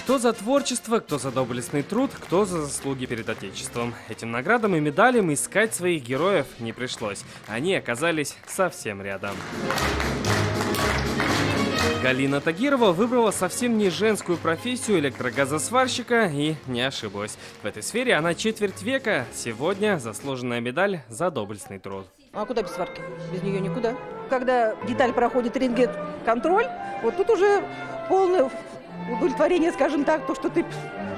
Кто за творчество, кто за доблестный труд, кто за заслуги перед Отечеством. Этим наградам и медалям искать своих героев не пришлось. Они оказались совсем рядом. Галина Тагирова выбрала совсем не женскую профессию электрогазосварщика и не ошиблась. В этой сфере она четверть века. Сегодня заслуженная медаль за доблестный труд. А куда без сварки? Без нее никуда. Когда деталь проходит рентген-контроль, вот тут уже полное удовлетворение, скажем так, то, что ты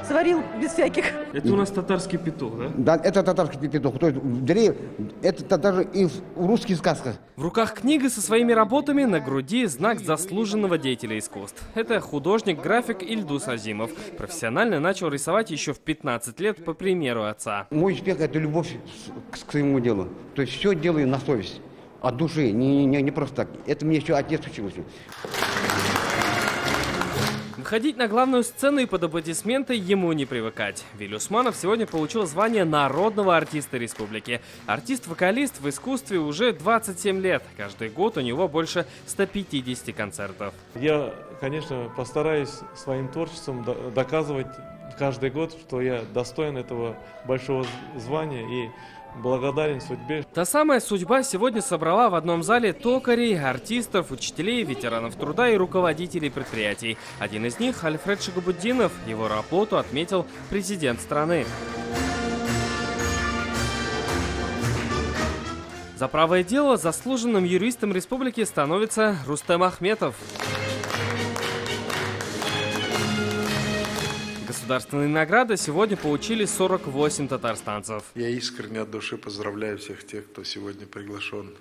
сварил без всяких. Это у нас татарский петух, да? Да, это татарский петух. То есть, это даже и в русских сказках. В руках книга со своими работами, на груди знак заслуженного деятеля искусств. Это художник-график Ильдус Азимов. Профессионально начал рисовать еще в 15 лет по примеру отца. Мой успех – это любовь к своему делу. То есть все делаю на совесть, от души, не просто так. Это мне еще отец учился. Выходить на главную сцену и под аплодисменты ему не привыкать. Виль Усманов сегодня получил звание народного артиста республики. Артист-вокалист в искусстве уже 27 лет. Каждый год у него больше 150 концертов. Я, конечно, постараюсь своим творчеством доказывать каждый год, что я достоин этого большого звания и благодарен судьбе. Та самая судьба сегодня собрала в одном зале токарей, артистов, учителей, ветеранов труда и руководителей предприятий. Один из них – Альфред Шагабуддинов. Его работу отметил президент страны. За правое дело заслуженным юристом республики становится Рустем Ахметов. Государственные награды сегодня получили 48 татарстанцев. Я искренне от души поздравляю всех тех, кто сегодня приглашен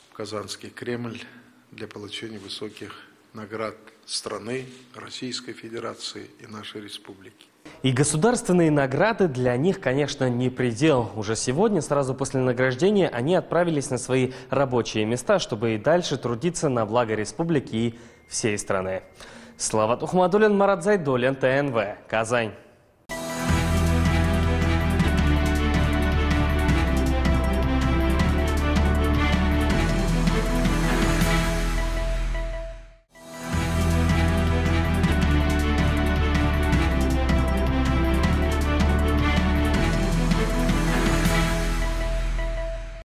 в Казанский Кремль для получения высоких наград страны, Российской Федерации и нашей республики. И государственные награды для них, конечно, не предел. Уже сегодня, сразу после награждения, они отправились на свои рабочие места, чтобы и дальше трудиться на благо республики и всей страны. Слава Тухмадуллин, Марат Зайдуллин, ТНВ, Казань.